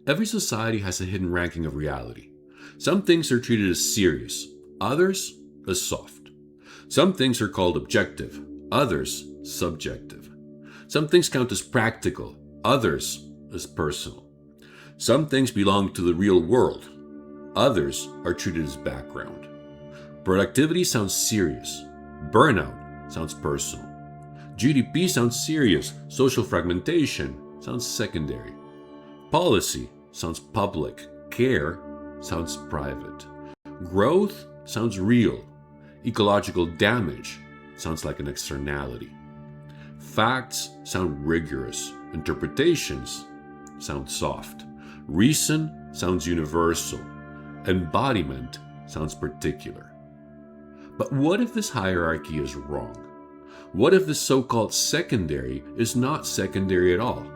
Every society has a hidden ranking of reality. Some things are treated as serious, others as soft. Some things are called objective, others subjective. Some things count as practical, others as personal. Some things belong to the real world, others are treated as background. Productivity sounds serious, burnout sounds personal. GDP sounds serious, social fragmentation sounds secondary. Policy sounds public, care sounds private. Growth sounds real, ecological damage sounds like an externality. Facts sound rigorous, interpretations sound soft. Reason sounds universal, embodiment sounds particular. But what if this hierarchy is wrong? What if the so-called secondary is not secondary at all?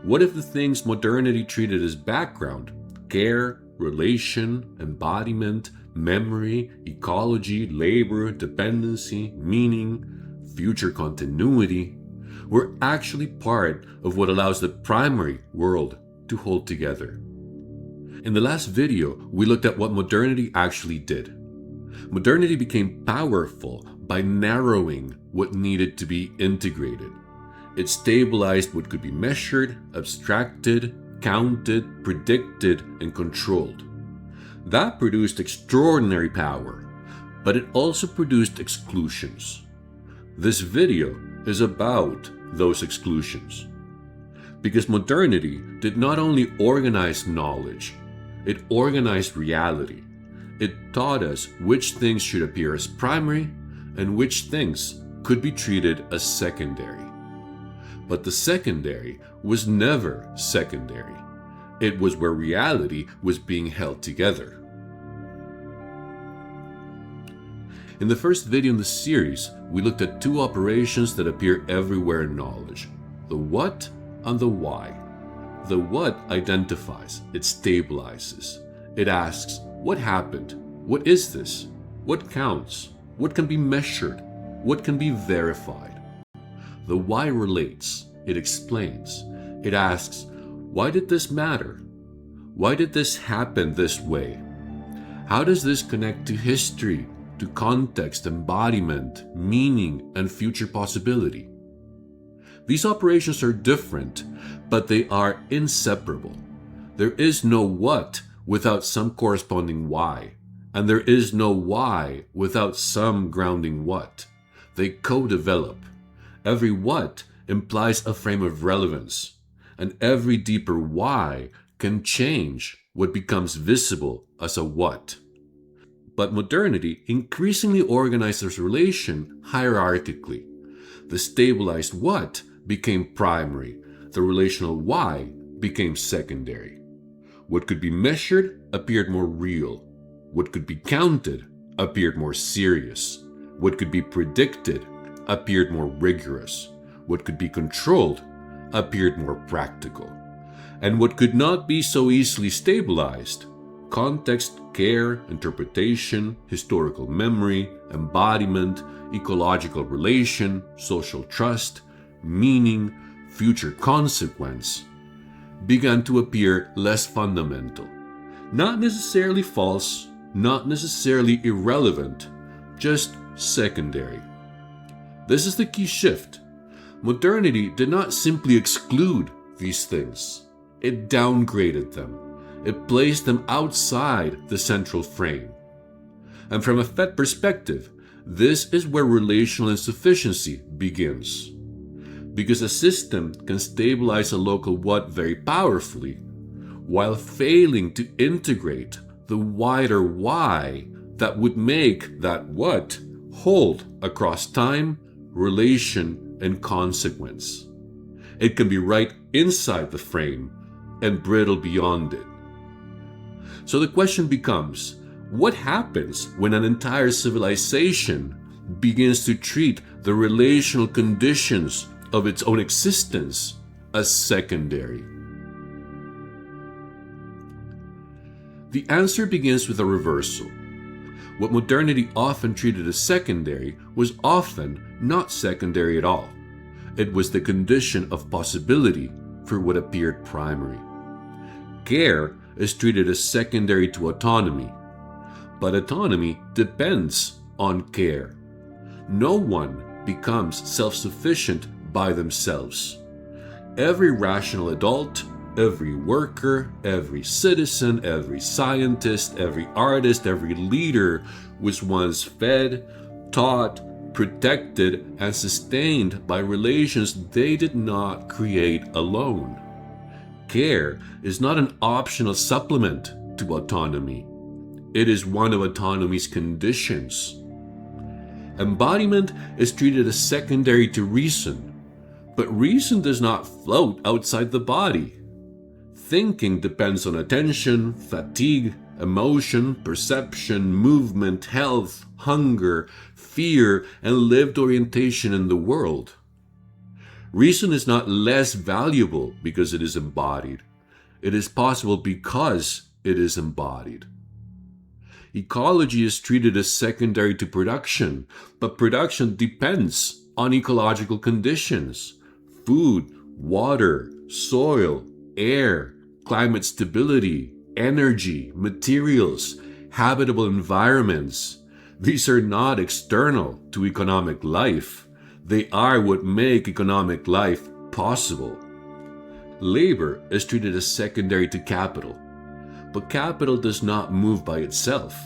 What if the things modernity treated as background, care, relation, embodiment, memory, ecology, labor, dependency, meaning, future continuity, were actually part of what allows the primary world to hold together? In the last video, we looked at what modernity actually did. Modernity became powerful by narrowing what needed to be integrated. It stabilized what could be measured, abstracted, counted, predicted, and controlled. That produced extraordinary power, but it also produced exclusions. This video is about those exclusions. Because modernity did not only organize knowledge, it organized reality. It taught us which things should appear as primary and which things could be treated as secondary. But the secondary was never secondary. It was where reality was being held together. In the first video in the series, we looked at two operations that appear everywhere in knowledge: the what and the why. The what identifies, it stabilizes. It asks, what happened? What is this? What counts? What can be measured? What can be verified? The why relates, it explains. It asks, why did this matter? Why did this happen this way? How does this connect to history, to context, embodiment, meaning, and future possibility? These operations are different, but they are inseparable. There is no what without some corresponding why, and there is no why without some grounding what. They co-develop. Every what implies a frame of relevance, and every deeper why can change what becomes visible as a what. But modernity increasingly organizes relation hierarchically. The stabilized what became primary, the relational why became secondary. What could be measured appeared more real. What could be counted appeared more serious. What could be predicted appeared more rigorous. What could be controlled appeared more practical. And what could not be so easily stabilized, context, care, interpretation, historical memory, embodiment, ecological relation, social trust, meaning, future consequence, began to appear less fundamental. Not necessarily false, not necessarily irrelevant, just secondary. This is the key shift. Modernity did not simply exclude these things. It downgraded them. It placed them outside the central frame. And from a PHET perspective, this is where relational insufficiency begins. Because a system can stabilize a local what very powerfully, while failing to integrate the wider why that would make that what hold across time, relation, and consequence. It can be right inside the frame and brittle beyond it. So the question becomes, what happens when an entire civilization begins to treat the relational conditions of its own existence as secondary? The answer begins with a reversal. What modernity often treated as secondary was often not secondary at all. It was the condition of possibility for what appeared primary. Care is treated as secondary to autonomy, but autonomy depends on care. No one becomes self-sufficient by themselves. Every rational adult, every worker, every citizen, every scientist, every artist, every leader was once fed, taught, protected, and sustained by relations they did not create alone. Care is not an optional supplement to autonomy. It is one of autonomy's conditions. Embodiment is treated as secondary to reason, but reason does not float outside the body. Thinking depends on attention, fatigue, emotion, perception, movement, health, hunger, fear, and lived orientation in the world. Reason is not less valuable because it is embodied. It is possible because it is embodied. Ecology is treated as secondary to production, but production depends on ecological conditions: food, water, soil, air, climate stability, energy, materials, habitable environments. These are not external to economic life. They are what make economic life possible. Labor is treated as secondary to capital, but capital does not move by itself.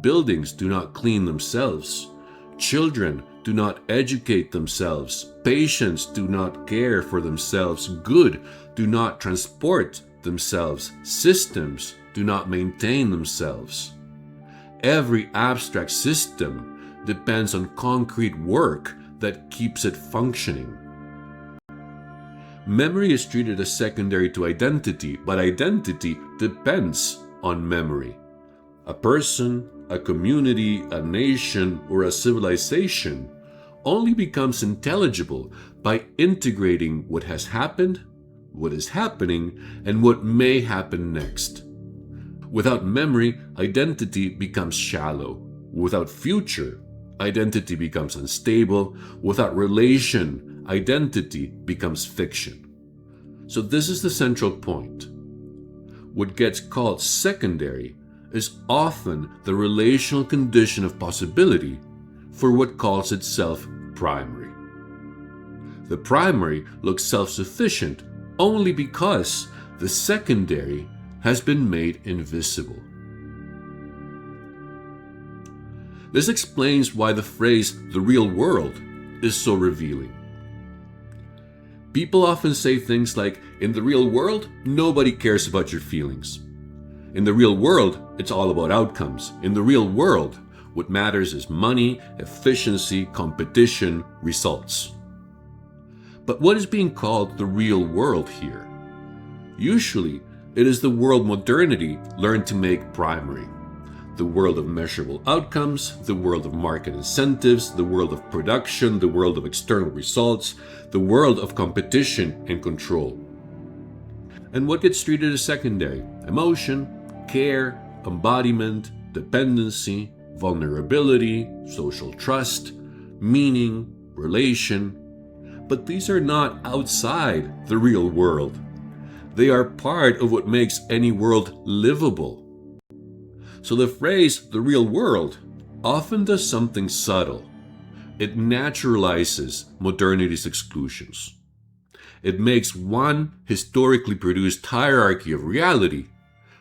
Buildings do not clean themselves. Children do not educate themselves. Patients do not care for themselves. Goods do not transport themselves. Systems do not maintain themselves. Every abstract system depends on concrete work that keeps it functioning. Memory is treated as secondary to identity, but identity depends on memory. A person, a community, a nation, or a civilization only becomes intelligible by integrating what has happened, what is happening, and what may happen next. Without memory, identity becomes shallow. Without future, identity becomes unstable. Without relation, identity becomes fiction. So this is the central point. What gets called secondary is often the relational condition of possibility for what calls itself primary. The primary looks self-sufficient only because the secondary has been made invisible. This explains why the phrase "the real world" is so revealing. People often say things like, "In the real world, nobody cares about your feelings. In the real world, it's all about outcomes. In the real world, what matters is money, efficiency, competition, results." But what is being called the real world here? Usually, it is the world modernity learned to make primary. The world of measurable outcomes, the world of market incentives, the world of production, the world of external results, the world of competition and control. And what gets treated as secondary? Emotion, care, embodiment, dependency, vulnerability, social trust, meaning, relation. But these are not outside the real world. They are part of what makes any world livable. So the phrase "the real world" often does something subtle. It naturalizes modernity's exclusions. It makes one historically produced hierarchy of reality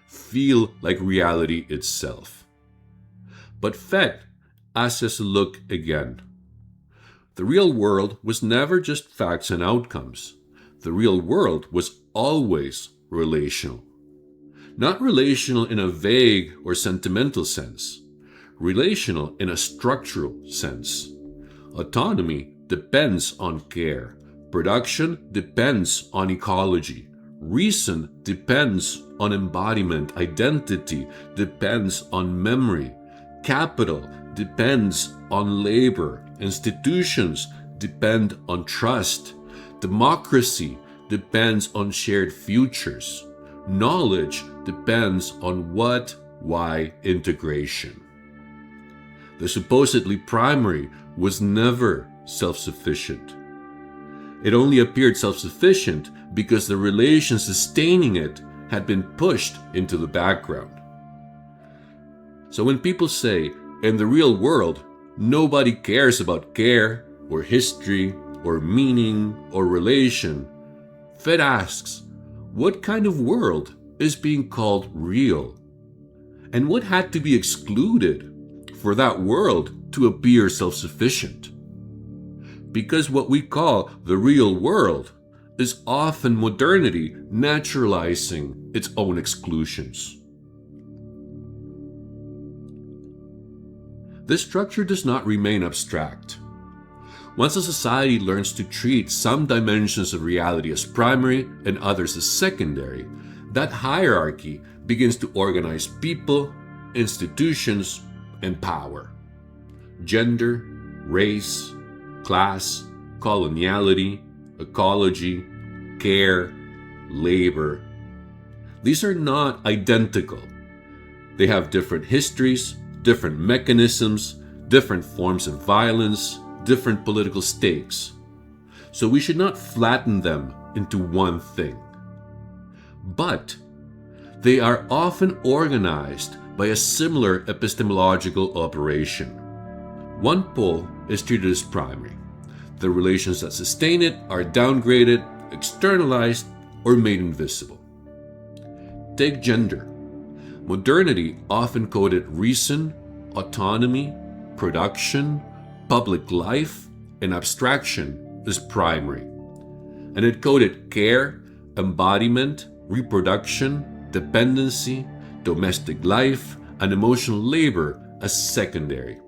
feel like reality itself. But PHET asks us to look again. The real world was never just facts and outcomes. The real world was always relational. Not relational in a vague or sentimental sense, relational in a structural sense. Autonomy depends on care. Production depends on ecology. Reason depends on embodiment. Identity depends on memory. Capital depends on labor. Institutions depend on trust. Democracy depends on shared futures. Knowledge depends on what, why integration. The supposedly primary was never self-sufficient. It only appeared self-sufficient because the relations sustaining it had been pushed into the background. So when people say, in the real world, nobody cares about care or history or meaning or relation, PHET asks, what kind of world is being called real? And what had to be excluded for that world to appear self-sufficient? Because what we call the real world is often modernity naturalizing its own exclusions. This structure does not remain abstract. Once a society learns to treat some dimensions of reality as primary and others as secondary, that hierarchy begins to organize people, institutions, and power. Gender, race, class, coloniality, ecology, care, labor. These are not identical. They have different histories, different mechanisms, different forms of violence, different political stakes. So we should not flatten them into one thing. But they are often organized by a similar epistemological operation. One pole is treated as primary. The relations that sustain it are downgraded, externalized, or made invisible. Take gender. Modernity often coded reason, autonomy, production, public life, and abstraction as primary. And it coded care, embodiment, reproduction, dependency, domestic life, and emotional labor as secondary.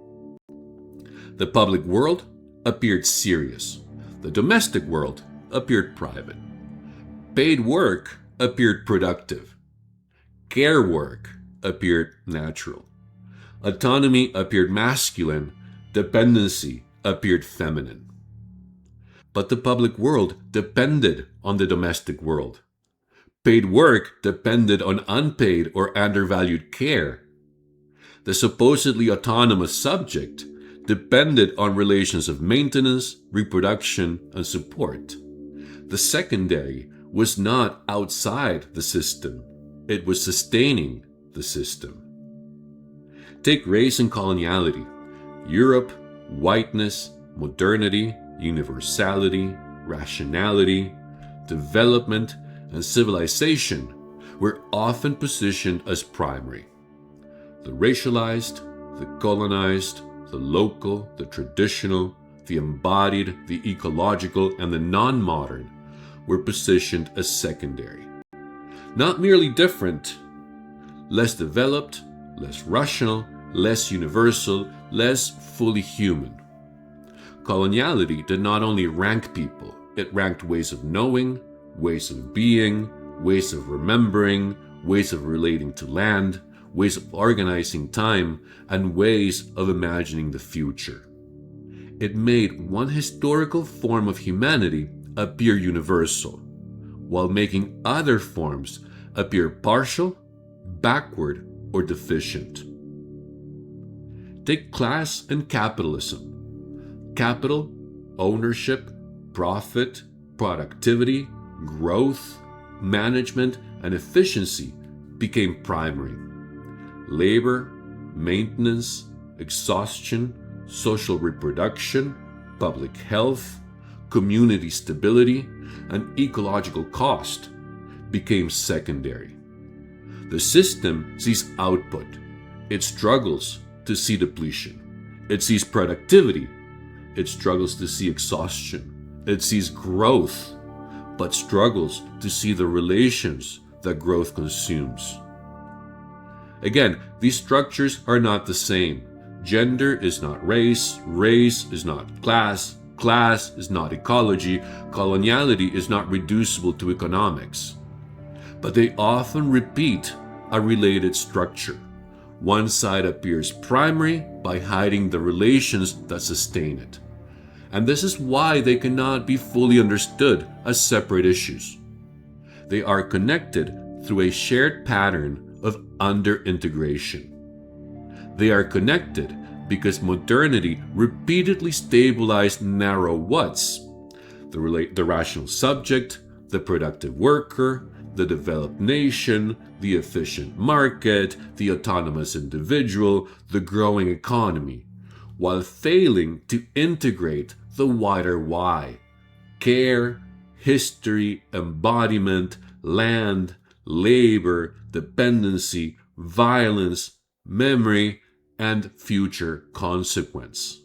The public world appeared serious. The domestic world appeared private. Paid work appeared productive. Care work appeared natural. Autonomy appeared masculine. Dependency appeared feminine. But the public world depended on the domestic world. Paid work depended on unpaid or undervalued care. The supposedly autonomous subject depended on relations of maintenance, reproduction, and support. The secondary was not outside the system. It was sustaining the system. Take race and coloniality. Europe, whiteness, modernity, universality, rationality, development, and civilization were often positioned as primary. The racialized, the colonized, the local, the traditional, the embodied, the ecological, and the non-modern were positioned as secondary. Not merely different, less developed, less rational, less universal, less fully human. Coloniality did not only rank people, it ranked ways of knowing, ways of being, ways of remembering, ways of relating to land, ways of organizing time, and ways of imagining the future. It made one historical form of humanity appear universal, while making other forms appear partial, backward, or deficient. Take class and capitalism. Capital, ownership, profit, productivity, growth, management, and efficiency became primary. Labor, maintenance, exhaustion, social reproduction, public health, community stability, and ecological cost became secondary. The system sees output. It struggles to see depletion. It sees productivity. It struggles to see exhaustion. It sees growth, but struggles to see the relations that growth consumes. Again, these structures are not the same. Gender is not race, race is not class, class is not ecology, coloniality is not reducible to economics. But they often repeat a related structure. One side appears primary by hiding the relations that sustain it. And this is why they cannot be fully understood as separate issues. They are connected through a shared pattern of under-integration. They are connected because modernity repeatedly stabilized narrow whats: the rational subject, the productive worker, the developed nation, the efficient market, the autonomous individual, the growing economy, while failing to integrate the wider why: care, history, embodiment, land, labor, dependency, violence, memory, and future consequence.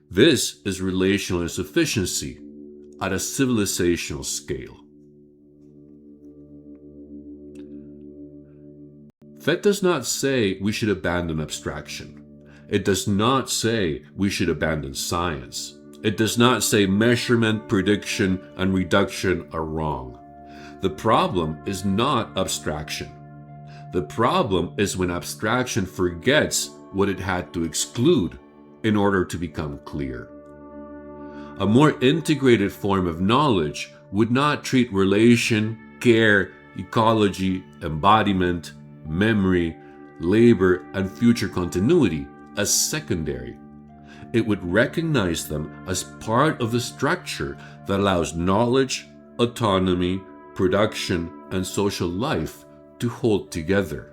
This is relational insufficiency at a civilizational scale. PHET does not say we should abandon abstraction. It does not say we should abandon science. It does not say measurement, prediction, and reduction are wrong. The problem is not abstraction. The problem is when abstraction forgets what it had to exclude in order to become clear. A more integrated form of knowledge would not treat relation, care, ecology, embodiment, memory, labor, and future continuity as secondary. It would recognize them as part of the structure that allows knowledge, autonomy, production, and social life to hold together.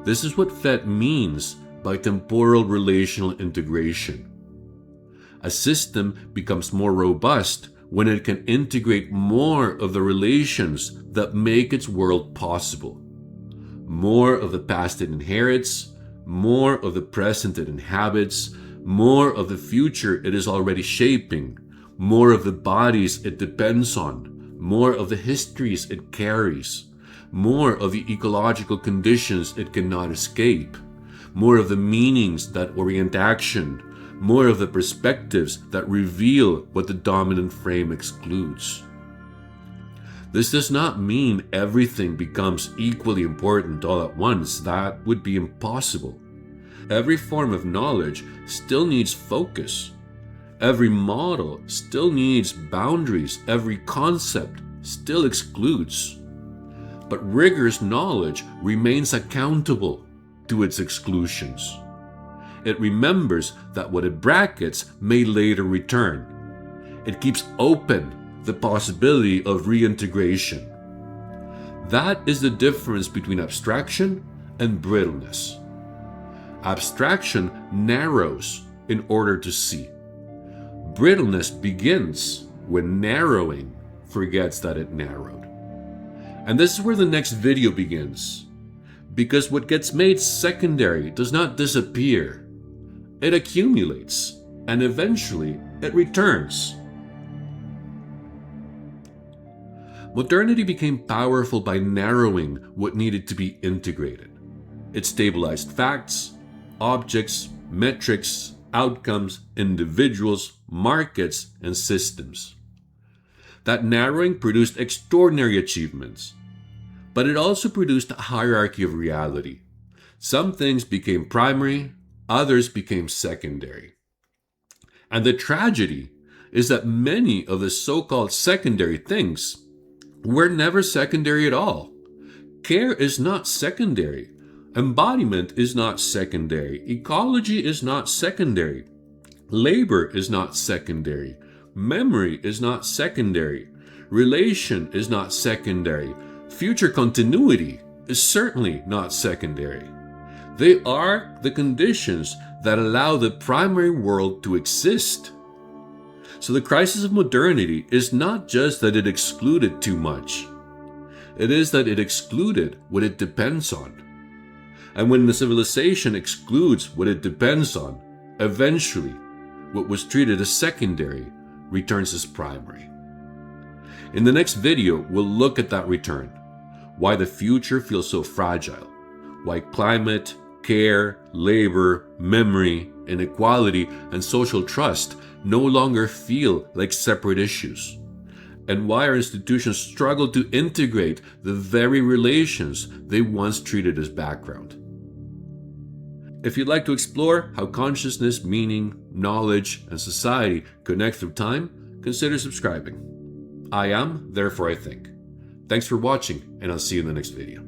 This is what PHET means by temporal relational integration. A system becomes more robust when it can integrate more of the relations that make its world possible. More of the past it inherits, more of the present it inhabits, more of the future it is already shaping, more of the bodies it depends on, more of the histories it carries, more of the ecological conditions it cannot escape, more of the meanings that orient action, more of the perspectives that reveal what the dominant frame excludes. This does not mean everything becomes equally important all at once. That would be impossible. Every form of knowledge still needs focus. Every model still needs boundaries. Every concept still excludes. But rigorous knowledge remains accountable to its exclusions. It remembers that what it brackets may later return. It keeps open the possibility of reintegration. That is the difference between abstraction and brittleness. Abstraction narrows in order to see. Brittleness begins when narrowing forgets that it narrowed. And this is where the next video begins. Because what gets made secondary does not disappear. It accumulates, and eventually it returns. Modernity became powerful by narrowing what needed to be integrated. It stabilized facts, objects, metrics, outcomes, individuals, markets, and systems. That narrowing produced extraordinary achievements, but it also produced a hierarchy of reality. Some things became primary, others became secondary. And the tragedy is that many of the so-called secondary things were never secondary at all. Care is not secondary. Embodiment is not secondary. Ecology is not secondary. Labor is not secondary. Memory is not secondary. Relation is not secondary. Future continuity is certainly not secondary. They are the conditions that allow the primary world to exist. So the crisis of modernity is not just that it excluded too much. It is that it excluded what it depends on. And when the civilization excludes what it depends on, eventually, what was treated as secondary returns as primary. In the next video, we'll look at that return, why the future feels so fragile, why climate, care, labor, memory, inequality, and social trust no longer feel like separate issues, and why our institutions struggle to integrate the very relations they once treated as background. If you'd like to explore how consciousness, meaning, knowledge, and society connect through time, consider subscribing. I am, therefore I think. Thanks for watching, and I'll see you in the next video.